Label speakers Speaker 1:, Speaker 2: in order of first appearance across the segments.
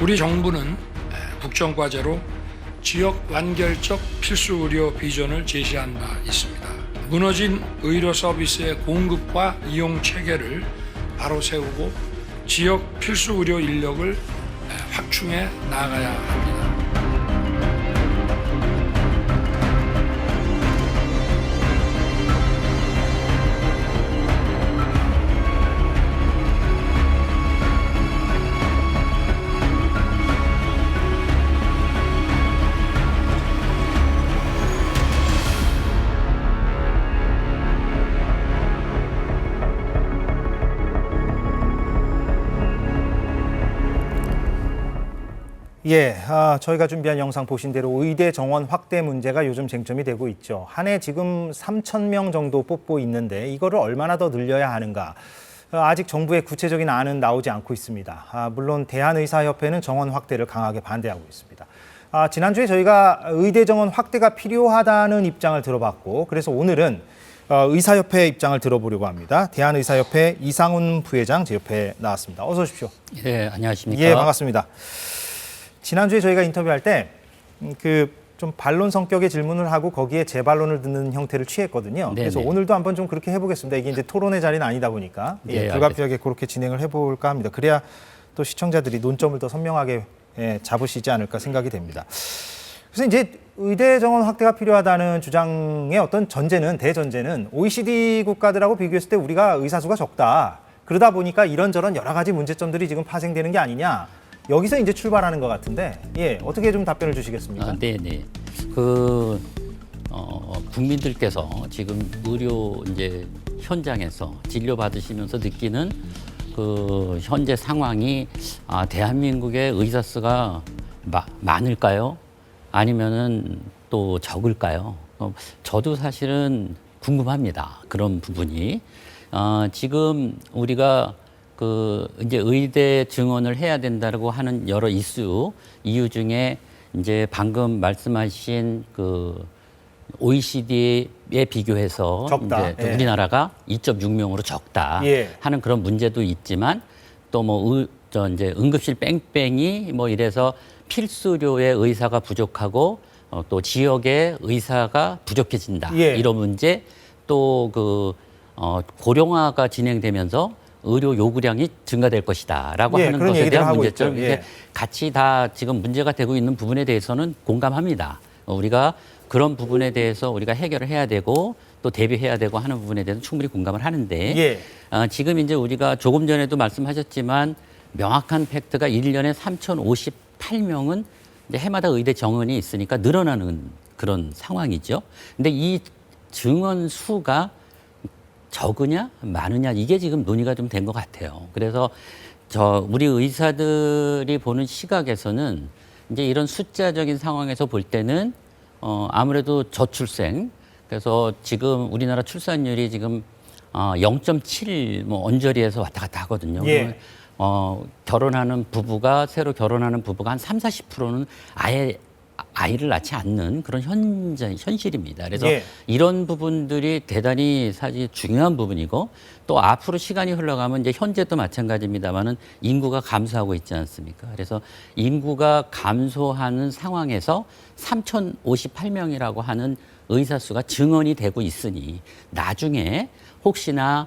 Speaker 1: 우리 정부는 국정과제로 지역 완결적 필수 의료 비전을 제시한 바 있습니다. 무너진 의료 서비스의 공급과 이용 체계를 바로 세우고 지역 필수 의료 인력을 확충해 나가야 합니다.
Speaker 2: 저희가 준비한 영상 보신 대로 의대 정원 확대 문제가 요즘 쟁점이 되고 있죠. 한 해 지금 3,000명 정도 뽑고 있는데 이거를 얼마나 더 늘려야 하는가. 아직 정부의 구체적인 안은 나오지 않고 있습니다. 물론 대한의사협회는 정원 확대를 강하게 반대하고 있습니다. 지난주에 저희가 의대 정원 확대가 필요하다는 입장을 들어봤고, 그래서 오늘은 의사협회 입장을 들어보려고 합니다. 대한의사협회 이상훈 부회장 제 옆에 나왔습니다. 어서 오십시오.
Speaker 3: 예, 안녕하십니까.
Speaker 2: 예, 반갑습니다. 지난주에 저희가 인터뷰할 때 좀 반론 성격의 질문을 하고 거기에 제 반론을 듣는 형태를 취했거든요.
Speaker 3: 네네.
Speaker 2: 그래서 오늘도 한번 좀 그렇게 해보겠습니다. 이게 이제 토론의 자리는 아니다 보니까 불가피하게 그렇게 진행을 해볼까 합니다. 그래야 또 시청자들이 논점을 더 선명하게 잡으시지 않을까 생각이 됩니다. 그래서 이제 의대 정원 확대가 필요하다는 주장의 어떤 대전제는 OECD 국가들하고 비교했을 때 우리가 의사 수가 적다. 그러다 보니까 이런저런 여러 가지 문제점들이 지금 파생되는 게 아니냐. 여기서 이제 출발하는 것 같은데, 어떻게 좀 답변을 주시겠습니까?
Speaker 3: 네네. 국민들께서 지금 의료 이제 현장에서 진료 받으시면서 느끼는 현재 상황이 대한민국의 의사 수가 많을까요? 아니면은 또 적을까요? 저도 사실은 궁금합니다. 그런 부분이. 지금 우리가 이제 의대 증원을 해야 된다고 하는 여러 이유 중에 이제 방금 말씀하신 OECD에 비교해서
Speaker 2: 적다.
Speaker 3: 이제 우리나라가 2.6명으로 적다 하는 그런 문제도 있지만 또 이제 응급실 뺑뺑이 이래서 필수료의 의사가 부족하고 또 지역의 의사가 부족해진다. 이런 문제 또 고령화가 진행되면서 의료 요구량이 증가될 것이다라고 하는 것에 대한 문제점, 이게 같이 다 지금 문제가 되고 있는 부분에 대해서는 공감합니다. 우리가 그런 부분에 대해서 우리가 해결을 해야 되고 또 대비해야 되고 하는 부분에 대해서 충분히 공감을 하는데 지금 이제 우리가 조금 전에도 말씀하셨지만 명확한 팩트가 1년에 3,058명은 이제 해마다 의대 정원이 있으니까 늘어나는 그런 상황이죠. 근데 이 증원 수가 적으냐 많으냐 이게 지금 논의가 좀 된 것 같아요. 그래서 우리 의사들이 보는 시각에서는 이제 이런 숫자적인 상황에서 볼 때는 아무래도 저출생, 그래서 지금 우리나라 출산율이 지금 0.7 언저리에서 왔다 갔다 하거든요. 새로 결혼하는 부부가 한 30-40%는 아예 아이를 낳지 않는 그런 현실입니다. 그래서 이런 부분들이 대단히 사실 중요한 부분이고, 또 앞으로 시간이 흘러가면 이제 현재도 마찬가지입니다만은 인구가 감소하고 있지 않습니까? 그래서 인구가 감소하는 상황에서 3,058명이라고 하는 의사 수가 증원이 되고 있으니 나중에 혹시나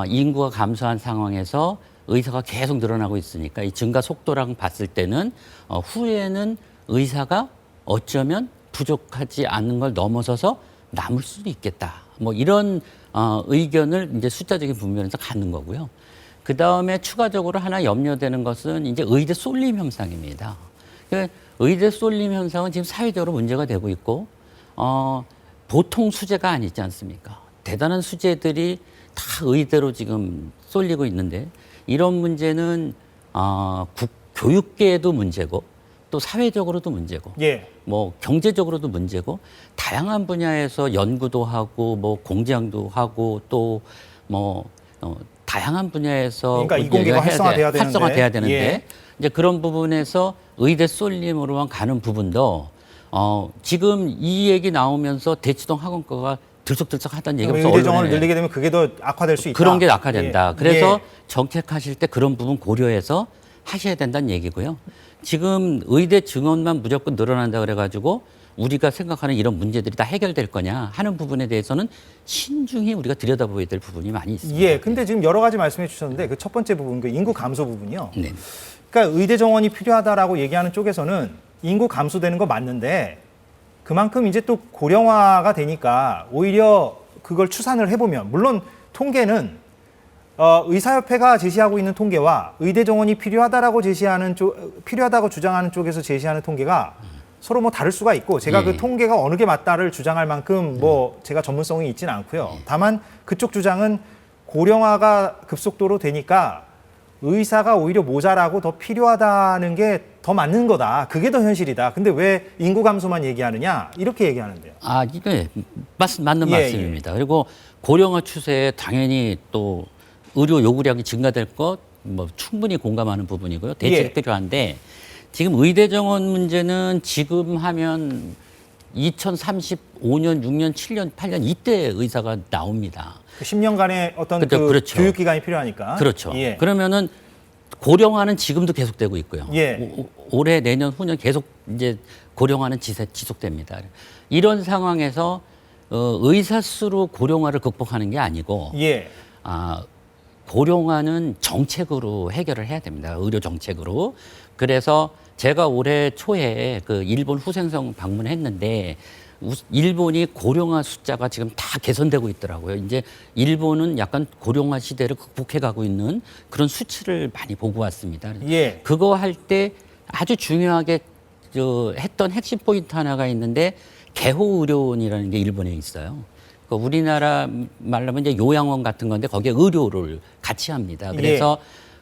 Speaker 3: 인구가 감소한 상황에서 의사가 계속 늘어나고 있으니까 이 증가 속도랑 봤을 때는 후에는 의사가 어쩌면 부족하지 않는 걸 넘어서서 남을 수도 있겠다. 이런 의견을 이제 숫자적인 분면에서 갖는 거고요. 그 다음에 추가적으로 하나 염려되는 것은 이제 의대 쏠림 현상입니다. 의대 쏠림 현상은 지금 사회적으로 문제가 되고 있고, 보통 수재가 아니지 않습니까? 대단한 수재들이 다 의대로 지금 쏠리고 있는데, 이런 문제는 교육계에도 문제고, 또 사회적으로도 문제고, 경제적으로도 문제고, 다양한 분야에서 연구도 하고, 공장도 하고, 또 다양한 분야에서
Speaker 2: 그러니까 이공계가
Speaker 3: 활성화돼야 되는데, 이제 그런 부분에서 의대 쏠림으로만 가는 부분도 지금 이 얘기 나오면서 대치동 학원가가 들썩들썩하다는 얘기가
Speaker 2: 의대 정원을 늘리게 되면 그게 더 악화될 수 있다.
Speaker 3: 그런 게 악화된다. 그래서 정책하실 때 그런 부분 고려해서 하셔야 된다는 얘기고요. 지금 의대 증원만 무조건 늘어난다 그래가지고 우리가 생각하는 이런 문제들이 다 해결될 거냐 하는 부분에 대해서는 신중히 우리가 들여다보아야 될 부분이 많이 있습니다.
Speaker 2: 예, 근데 지금 여러 가지 말씀해 주셨는데 그 첫 번째 부분, 그 인구 감소 부분이요.
Speaker 3: 네.
Speaker 2: 그러니까 의대 정원이 필요하다라고 얘기하는 쪽에서는 인구 감소되는 거 맞는데 그만큼 이제 또 고령화가 되니까 오히려 그걸 추산을 해보면 물론 통계는 의사협회가 제시하고 있는 통계와 의대 정원이 필요하다라고 필요하다고 주장하는 쪽에서 제시하는 통계가 서로 뭐 다를 수가 있고 제가 그 통계가 어느 게 맞다를 주장할 만큼 뭐 제가 전문성이 있지는 않고요. 다만 그쪽 주장은 고령화가 급속도로 되니까 의사가 오히려 모자라고 더 필요하다는 게 더 맞는 거다. 그게 더 현실이다. 근데 왜 인구 감소만 얘기하느냐? 이렇게 얘기하는데요.
Speaker 3: 아, 이게 맞는
Speaker 2: 예,
Speaker 3: 말씀입니다. 그리고 고령화 추세에 당연히 또 의료 요구량이 증가될 것 뭐 충분히 공감하는 부분이고요. 대책이
Speaker 2: 예.
Speaker 3: 필요한데 지금 의대 정원 문제는 지금 하면 2035년, 6년, 7년, 8년 이때 의사가 나옵니다.
Speaker 2: 그 10년간의 어떤
Speaker 3: 그렇죠.
Speaker 2: 교육 기간이 필요하니까.
Speaker 3: 그렇죠.
Speaker 2: 예.
Speaker 3: 그러면은 고령화는 지금도 계속되고 있고요.
Speaker 2: 예.
Speaker 3: 올해, 내년, 후년 계속 이제 고령화는 지속됩니다. 이런 상황에서 의사 수로 고령화를 극복하는 게 아니고
Speaker 2: 예.
Speaker 3: 고령화는 정책으로 해결을 해야 됩니다. 의료 정책으로. 그래서 제가 올해 초에 그 일본 후생성 방문했는데 일본이 고령화 숫자가 지금 다 개선되고 있더라고요. 이제 일본은 약간 고령화 시대를 극복해 가고 있는 그런 수치를 많이 보고 왔습니다.
Speaker 2: 예.
Speaker 3: 그거 할 때 아주 중요하게 했던 핵심 포인트 하나가 있는데 개호 의료원이라는 게 일본에 있어요. 그 우리나라 말로 하면 이제 요양원 같은 건데 거기에 의료를 같이 합니다. 그래서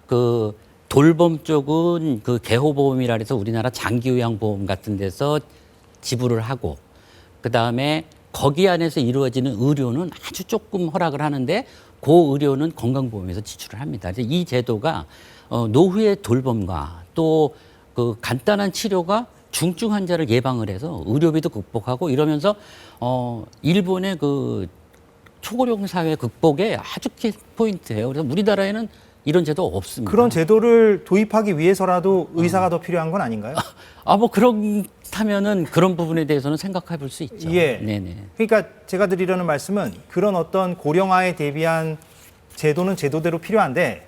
Speaker 3: 그 돌봄 쪽은 그 개호보험이라 해서 우리나라 장기요양보험 같은 데서 지불을 하고 그다음에 거기 안에서 이루어지는 의료는 아주 조금 허락을 하는데 그 의료는 건강보험에서 지출을 합니다. 그래서 이 제도가 노후의 돌봄과 또 그 간단한 치료가 중증 환자를 예방을 해서 의료비도 극복하고 이러면서 일본의 그 초고령 사회 극복에 아주 키 포인트예요. 그래서 우리나라에는 이런 제도 없습니다.
Speaker 2: 그런 제도를 도입하기 위해서라도 의사가 더 필요한 건 아닌가요?
Speaker 3: 뭐 그렇다면은 그런 부분에 대해서는 생각해 볼 수 있죠.
Speaker 2: 예.
Speaker 3: 네네.
Speaker 2: 그러니까 제가 드리려는 말씀은 그런 어떤 고령화에 대비한 제도는 제도대로 필요한데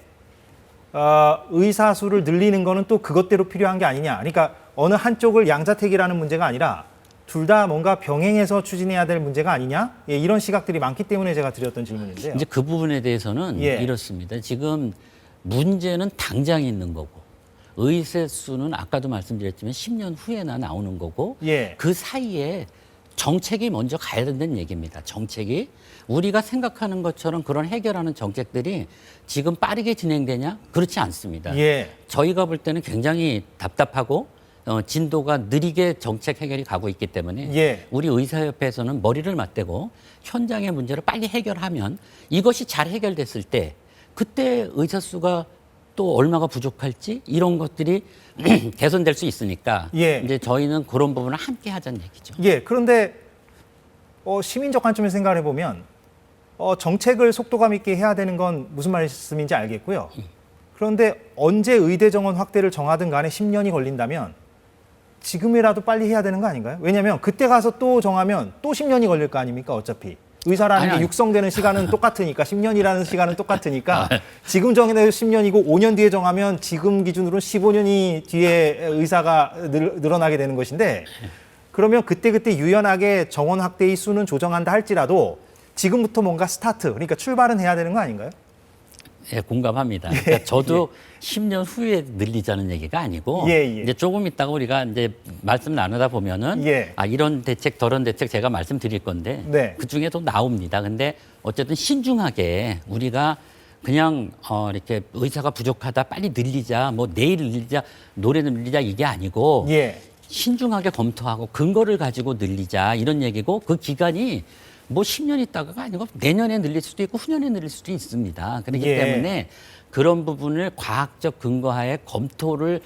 Speaker 2: 의사 수를 늘리는 거는 또 그것대로 필요한 게 아니냐. 그러니까 어느 한쪽을 양자택일하는 문제가 아니라 둘 다 뭔가 병행해서 추진해야 될 문제가 아니냐. 예, 이런 시각들이 많기 때문에 제가 드렸던 질문인데요.
Speaker 3: 이제 그 부분에 대해서는 이렇습니다. 지금 문제는 당장 있는 거고 의세 수는 아까도 말씀드렸지만 10년 후에나 나오는 거고 그 사이에 정책이 먼저 가야 된다는 얘기입니다. 정책이 우리가 생각하는 것처럼 그런 해결하는 정책들이 지금 빠르게 진행되냐? 그렇지 않습니다. 저희가 볼 때는 굉장히 답답하고 진도가 느리게 정책 해결이 가고 있기 때문에 우리 의사협회에서는 머리를 맞대고 현장의 문제를 빨리 해결하면 이것이 잘 해결됐을 때 그때 의사 수가 또 얼마가 부족할지 이런 것들이 개선될 수 있으니까 이제 저희는 그런 부분을 함께 하자는 얘기죠.
Speaker 2: 그런데 시민적 관점에서 생각을 해보면 정책을 속도감 있게 해야 되는 건 무슨 말씀인지 알겠고요. 그런데 언제 의대 정원 확대를 정하든 간에 10년이 걸린다면 지금이라도 빨리 해야 되는 거 아닌가요? 왜냐하면 그때 가서 또 정하면 또 10년이 걸릴 거 아닙니까? 어차피. 의사라는 게 육성되는 시간은 똑같으니까 10년이라는 시간은 똑같으니까 지금 정해서 10년이고 5년 뒤에 정하면 지금 기준으로는 15년이 뒤에 의사가 늘어나게 되는 것인데 그러면 그때그때 유연하게 정원 확대의 수는 조정한다 할지라도 지금부터 뭔가 스타트, 그러니까 출발은 해야 되는 거 아닌가요?
Speaker 3: 공감합니다. 그러니까 저도 10년 후에 늘리자는 얘기가 아니고 이제 조금 있다가 우리가 이제 말씀 나누다 보면은 이런 대책 저런 대책 제가 말씀드릴 건데 그 중에도 나옵니다. 근데 어쨌든 신중하게 우리가 그냥 이렇게 의사가 부족하다 빨리 늘리자 뭐 내일 늘리자 노래 늘리자 이게 아니고 신중하게 검토하고 근거를 가지고 늘리자 이런 얘기고 그 기간이 뭐 10년 있다가가 아니고 내년에 늘릴 수도 있고 후년에 늘릴 수도 있습니다. 그렇기 때문에 그런 부분을 과학적 근거하에 검토를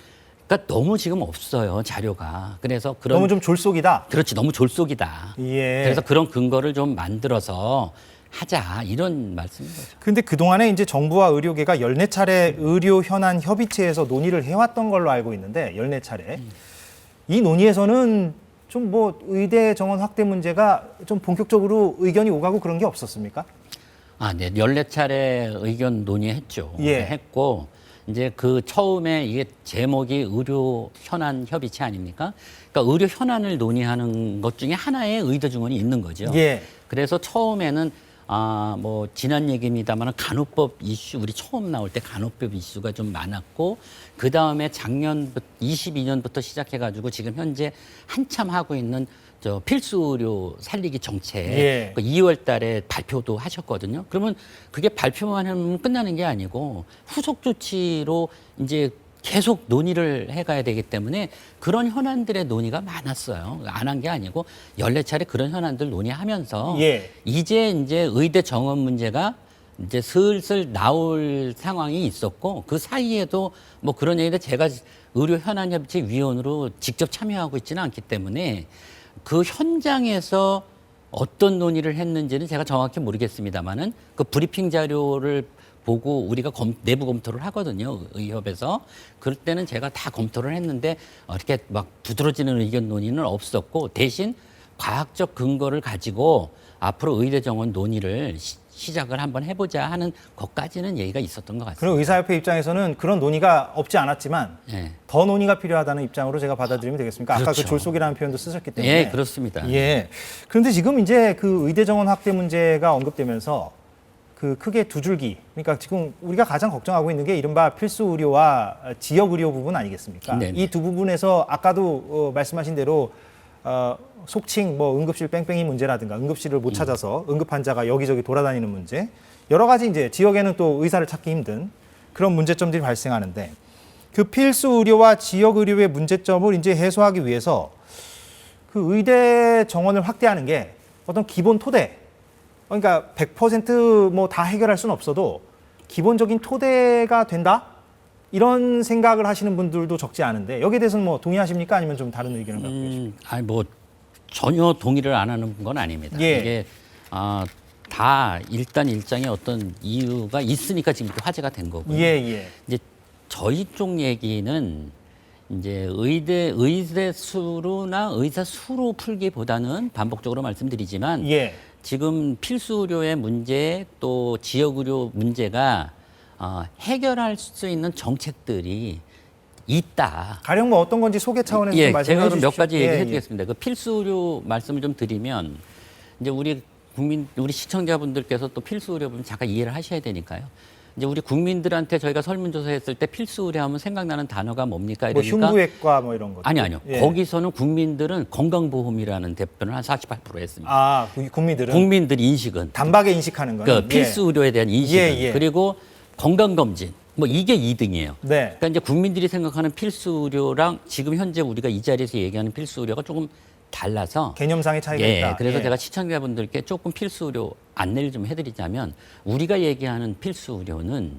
Speaker 3: 그러니까 너무 지금 없어요 자료가. 그래서
Speaker 2: 너무 좀 졸속이다.
Speaker 3: 그렇지 너무 졸속이다. 그래서 그런 근거를 좀 만들어서 하자 이런 말씀인 거죠.
Speaker 2: 근데 그동안에 이제 정부와 의료계가 14차례 의료 현안 협의체에서 논의를 해왔던 걸로 알고 있는데 14차례. 이 논의에서는 좀 뭐 의대 정원 확대 문제가 좀 본격적으로 의견이 오가고 그런 게 없었습니까?
Speaker 3: 네. 14차례 의견 논의했죠.
Speaker 2: 예.
Speaker 3: 했고 이제 그 처음에 이게 제목이 의료 현안 협의체 아닙니까? 그러니까 의료 현안을 논의하는 것 중에 하나의 의대 정원이 있는 거죠.
Speaker 2: 예.
Speaker 3: 그래서 처음에는 뭐 지난 얘기입니다만 간호법 이슈 우리 처음 나올 때 간호법 이슈가 좀 많았고 그 다음에 작년 22년부터 시작해가지고 지금 현재 한참 하고 있는 저 필수 의료 살리기 정책
Speaker 2: 예.
Speaker 3: 2월달에 발표도 하셨거든요. 그러면 그게 발표만 하면 끝나는 게 아니고 후속 조치로 이제 계속 논의를 해가야 되기 때문에 그런 현안들의 논의가 많았어요. 안 한 게 아니고 14차례 그런 현안들 논의하면서
Speaker 2: 예.
Speaker 3: 이제 의대 정원 문제가 이제 슬슬 나올 상황이 있었고 그 사이에도 뭐 그런 얘기인데 제가 의료 현안 협의체 위원으로 직접 참여하고 있지는 않기 때문에 그 현장에서 어떤 논의를 했는지는 제가 정확히 모르겠습니다만은 그 브리핑 자료를 보고 우리가 내부 검토를 하거든요. 의협에서. 그럴 때는 제가 다 검토를 했는데 이렇게 막 두드러지는 의견 논의는 없었고 대신 과학적 근거를 가지고 앞으로 의대 정원 논의를 시작을 한번 해보자 하는 것까지는 얘기가 있었던 것 같습니다.
Speaker 2: 그럼 의사협회 입장에서는 그런 논의가 없지 않았지만
Speaker 3: 네.
Speaker 2: 더 논의가 필요하다는 입장으로 제가 받아들이면 되겠습니까? 아까
Speaker 3: 그렇죠.
Speaker 2: 그 졸속이라는 표현도 쓰셨기 때문에.
Speaker 3: 예, 그렇습니다.
Speaker 2: 예. 그런데 지금 이제 그 의대 정원 확대 문제가 언급되면서 그 크게 두 줄기. 그러니까 지금 우리가 가장 걱정하고 있는 게 이른바 필수 의료와 지역 의료 부분 아니겠습니까?
Speaker 3: 네네.
Speaker 2: 이 두 부분에서 아까도 말씀하신 대로 속칭 뭐 응급실 뺑뺑이 문제라든가 응급실을 못 찾아서 응급 환자가 여기저기 돌아다니는 문제, 여러 가지 이제 지역에는 또 의사를 찾기 힘든 그런 문제점들이 발생하는데 그 필수 의료와 지역 의료의 문제점을 이제 해소하기 위해서 그 의대 정원을 확대하는 게 어떤 기본 토대, 그러니까 100% 뭐 다 해결할 수는 없어도 기본적인 토대가 된다? 이런 생각을 하시는 분들도 적지 않은데 여기에 대해서는 뭐 동의하십니까? 아니면 좀 다른 의견을 갖고 계십니까?
Speaker 3: 아니 뭐 전혀 동의를 안 하는 건 아닙니다.
Speaker 2: 예.
Speaker 3: 이게 다 일단 일장의 어떤 이유가 있으니까 지금 이렇게 화제가 된 거고요.
Speaker 2: 예.
Speaker 3: 이제 저희 쪽 얘기는 이제 의대 수로나 의사 수로 풀기보다는 반복적으로 말씀드리지만
Speaker 2: 예.
Speaker 3: 지금 필수 의료의 문제 또 지역 의료 문제가 해결할 수 있는 정책들이 있다.
Speaker 2: 가령 뭐 어떤 건지 소개 차원에서 좀 말씀해
Speaker 3: 제가 그럼
Speaker 2: 주십시오.
Speaker 3: 몇 가지 얘기해
Speaker 2: 예.
Speaker 3: 드리겠습니다. 그 필수 의료 말씀을 좀 드리면 이제 우리 시청자분들께서 또 필수 의료 부분 잠깐 이해를 하셔야 되니까요. 이제 우리 국민들한테 저희가 설문조사했을 때 필수 의료하면 생각나는 단어가 뭡니까?
Speaker 2: 뭐
Speaker 3: 이러니까
Speaker 2: 흉부외과 뭐 이런 거.
Speaker 3: 아니요.
Speaker 2: 예.
Speaker 3: 거기서는 국민들은 건강보험이라는 대표는 한 48% 했습니다.
Speaker 2: 아, 국민들은
Speaker 3: 국민들 인식은
Speaker 2: 단박에 인식하는 거는
Speaker 3: 그 필수 의료에 대한 인식은
Speaker 2: 예.
Speaker 3: 그리고 건강검진 뭐 이게 2등이에요.
Speaker 2: 네.
Speaker 3: 그러니까 이제 국민들이 생각하는 필수 의료랑 지금 현재 우리가 이 자리에서 얘기하는 필수 의료가 조금 달라서
Speaker 2: 개념상의 차이가 있다.
Speaker 3: 그래서
Speaker 2: 예.
Speaker 3: 제가 시청자분들께 조금 필수 의료 안내를 좀 해드리자면 우리가 얘기하는 필수 의료는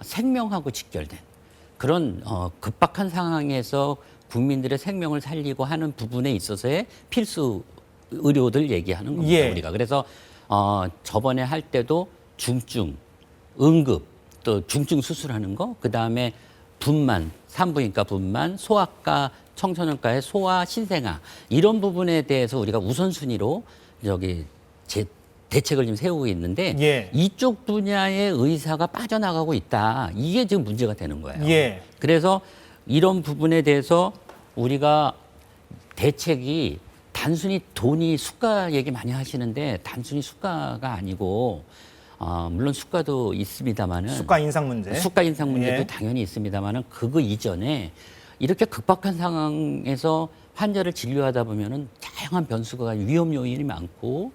Speaker 3: 생명하고 직결된 그런 급박한 상황에서 국민들의 생명을 살리고 하는 부분에 있어서의 필수 의료들 얘기하는 겁니다.
Speaker 2: 예.
Speaker 3: 우리가 그래서 저번에 할 때도 중증, 응급, 또 중증 수술하는 거, 그 다음에 분만, 산부인과 분만, 소아과, 청소년과의 소아, 신생아 이런 부분에 대해서 우리가 우선순위로 대책을 좀 세우고 있는데
Speaker 2: 예.
Speaker 3: 이쪽 분야의 의사가 빠져나가고 있다. 이게 지금 문제가 되는 거예요.
Speaker 2: 예.
Speaker 3: 그래서 이런 부분에 대해서 우리가 대책이 단순히 돈이 수가 얘기 많이 하시는데 단순히 수가가 아니고 물론 수가도 있습니다만은
Speaker 2: 수가 인상 문제.
Speaker 3: 수가 인상 문제도
Speaker 2: 예.
Speaker 3: 당연히 있습니다만은 그거 이전에 이렇게 급박한 상황에서 환자를 진료하다 보면은 다양한 변수가 위험 요인이 많고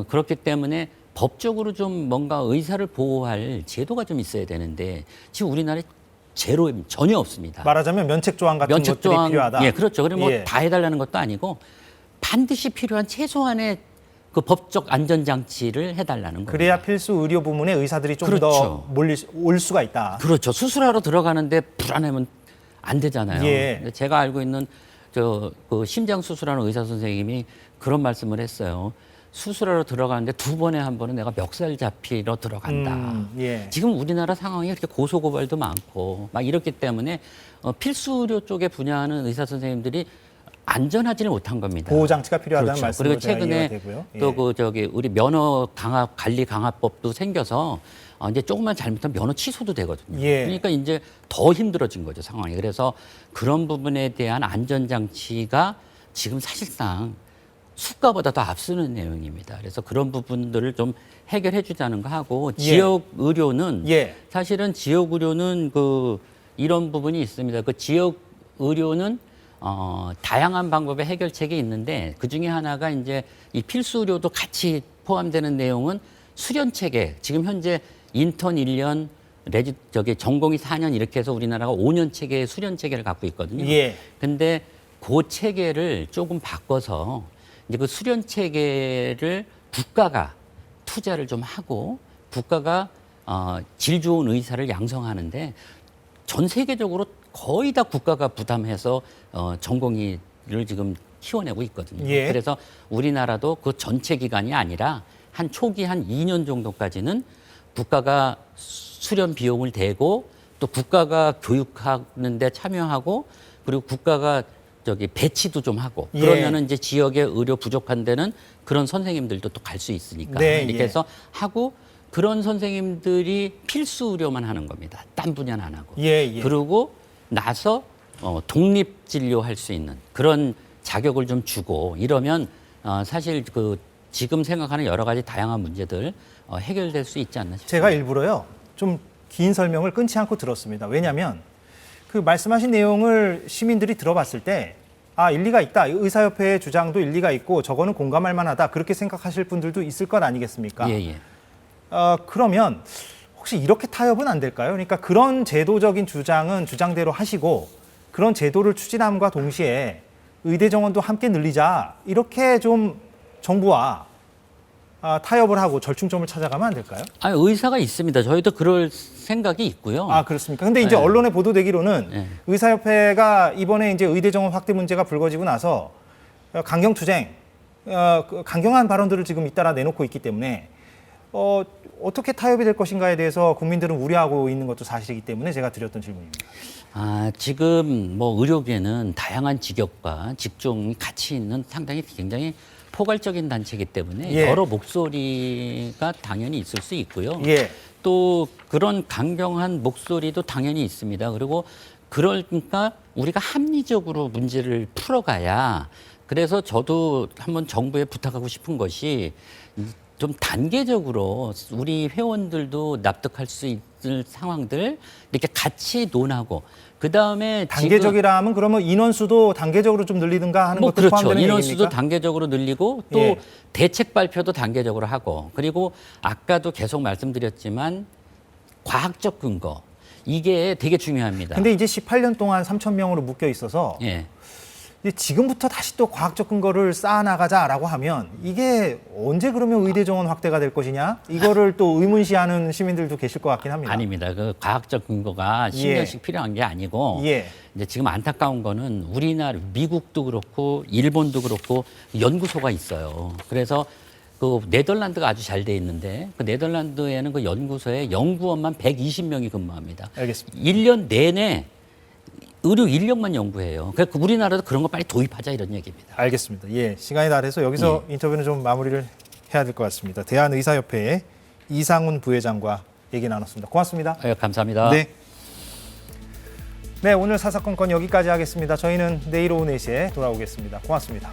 Speaker 3: 그렇기 때문에 법적으로 좀 뭔가 의사를 보호할 제도가 좀 있어야 되는데 지금 우리나라에 전혀 없습니다.
Speaker 2: 말하자면 면책 조항 같은 것들이 필요하다.
Speaker 3: 예, 그렇죠. 그리고 뭐
Speaker 2: 예.
Speaker 3: 다 해달라는 것도 아니고 반드시 필요한 최소한의 그 법적 안전장치를 해달라는 거예요.
Speaker 2: 그래야 필수 의료 부문에 의사들이 좀 더
Speaker 3: 그렇죠.
Speaker 2: 올 수가 있다.
Speaker 3: 그렇죠. 수술하러 들어가는데 불안하면 안 되잖아요.
Speaker 2: 예.
Speaker 3: 근데 제가 알고 있는 그 심장 수술하는 의사 선생님이 그런 말씀을 했어요. 수술하러 들어가는데 2번에 한 번은 내가 멱살 잡히러 들어간다.
Speaker 2: 예.
Speaker 3: 지금 우리나라 상황이 그렇게 고소고발도 많고 막 이렇기 때문에 필수 의료 쪽에 분야하는 의사 선생님들이 안전하지를 못한 겁니다.
Speaker 2: 보호 장치가 필요하다는
Speaker 3: 그렇죠.
Speaker 2: 말씀으로
Speaker 3: 그리고
Speaker 2: 제가 이해가
Speaker 3: 최근에
Speaker 2: 되고요. 예.
Speaker 3: 또 그 저기 우리 면허 강압 관리 강압법도 생겨서 이제 조금만 잘못하면 면허 취소도 되거든요.
Speaker 2: 예.
Speaker 3: 그러니까 이제 더 힘들어진 거죠, 상황이. 그래서 그런 부분에 대한 안전 장치가 지금 사실상 수가보다 더 앞서는 내용입니다. 그래서 그런 부분들을 좀 해결해 주자는 거 하고 지역 의료는
Speaker 2: 예.
Speaker 3: 사실은 지역 의료는 그 이런 부분이 있습니다. 그 지역 의료는 다양한 방법의 해결책이 있는데 그 중에 하나가 이제 이 필수 의료도 같이 포함되는 내용은 수련 체계. 지금 현재 인턴 1년, 전공이 4년 이렇게 해서 우리나라가 5년 체계의 수련 체계를 갖고 있거든요.
Speaker 2: 예.
Speaker 3: 근데 그 체계를 조금 바꿔서 이제 그 수련 체계를 국가가 투자를 좀 하고 국가가 질 좋은 의사를 양성하는데 전 세계적으로 거의 다 국가가 부담해서 전공의를 지금 키워내고 있거든요.
Speaker 2: 예.
Speaker 3: 그래서 우리나라도 그 전체 기간이 아니라 한 초기 한 2년 정도까지는 국가가 수련 비용을 대고 또 국가가 교육하는 데 참여하고 그리고 국가가 배치도 좀 하고
Speaker 2: 예.
Speaker 3: 그러면은 이제 지역의 의료 부족한 데는 그런 선생님들도 또 갈 수 있으니까
Speaker 2: 네,
Speaker 3: 이렇게
Speaker 2: 예.
Speaker 3: 해서 하고 그런 선생님들이 필수 의료만 하는 겁니다. 딴 분야는 안 하고.
Speaker 2: 예, 예.
Speaker 3: 그러고 나서 독립 진료할 수 있는 그런 자격을 좀 주고 이러면 사실 그 지금 생각하는 여러 가지 다양한 문제들 해결될 수 있지 않나 싶습니다.
Speaker 2: 제가 일부러요. 좀 긴 설명을 끊지 않고 들었습니다. 왜냐하면 그 말씀하신 내용을 시민들이 들어봤을 때 일리가 있다. 의사협회의 주장도 일리가 있고 저거는 공감할 만하다. 그렇게 생각하실 분들도 있을 것 아니겠습니까?
Speaker 3: 예, 예.
Speaker 2: 그러면 혹시 이렇게 타협은 안 될까요? 그러니까 그런 제도적인 주장은 주장대로 하시고 그런 제도를 추진함과 동시에 의대 정원도 함께 늘리자. 이렇게 좀 정부와 타협을 하고 절충점을 찾아가면 안 될까요?
Speaker 3: 의사가 있습니다. 저희도 그럴 생각이 있고요.
Speaker 2: 그렇습니까? 근데 이제
Speaker 3: 네.
Speaker 2: 언론에 보도되기로는
Speaker 3: 네.
Speaker 2: 의사협회가 이번에 이제 의대 정원 확대 문제가 불거지고 나서 강경 투쟁, 강경한 발언들을 지금 잇따라 내놓고 있기 때문에 어떻게 타협이 될 것인가에 대해서 국민들은 우려하고 있는 것도 사실이기 때문에 제가 드렸던 질문입니다.
Speaker 3: 지금 뭐 의료계는 다양한 직역과 직종이 같이 있는 상당히 굉장히 포괄적인 단체이기 때문에
Speaker 2: 예.
Speaker 3: 여러 목소리가 당연히 있을 수 있고요.
Speaker 2: 예.
Speaker 3: 또 그런 강경한 목소리도 당연히 있습니다. 그리고 그러니까 우리가 합리적으로 문제를 풀어가야 그래서 저도 한번 정부에 부탁하고 싶은 것이 좀 단계적으로 우리 회원들도 납득할 수 있을 상황들 이렇게 같이 논하고 그다음에
Speaker 2: 단계적이라면 그러면 인원수도 단계적으로 좀 늘리든가 하는 것도
Speaker 3: 그렇죠.
Speaker 2: 포함되는
Speaker 3: 인원수도
Speaker 2: 얘기입니까?
Speaker 3: 단계적으로 늘리고 또
Speaker 2: 예.
Speaker 3: 대책 발표도 단계적으로 하고 그리고 아까도 계속 말씀드렸지만 과학적 근거 이게 되게 중요합니다.
Speaker 2: 근데 이제 18년 동안 3천 명으로 묶여 있어서
Speaker 3: 예.
Speaker 2: 이제 지금부터 다시 또 과학적 근거를 쌓아나가자라고 하면 이게 언제 그러면 의대 정원 확대가 될 것이냐? 이거를 또 의문시하는 시민들도 계실 것 같긴 합니다.
Speaker 3: 아닙니다. 그 과학적 근거가 10년씩 필요한 게 아니고
Speaker 2: 예.
Speaker 3: 이제 지금 안타까운 거는 우리나라 미국도 그렇고 일본도 그렇고 연구소가 있어요. 그래서 그 네덜란드가 아주 잘 돼 있는데 그 네덜란드에는 그 연구소에 연구원만 120명이 근무합니다.
Speaker 2: 알겠습니다.
Speaker 3: 1년 내내 의료 인력만 연구해요. 그러니까 우리나라도 그런 거 빨리 도입하자 이런 얘기입니다.
Speaker 2: 알겠습니다. 예, 시간이 다 돼서 여기서 인터뷰는 좀 마무리를 해야 될 것 같습니다. 대한의사협회의 이상훈 부회장과 얘기 나눴습니다. 고맙습니다.
Speaker 3: 감사합니다.
Speaker 2: 네, 오늘 사사건건 여기까지 하겠습니다. 저희는 내일 오후 4시에 돌아오겠습니다. 고맙습니다.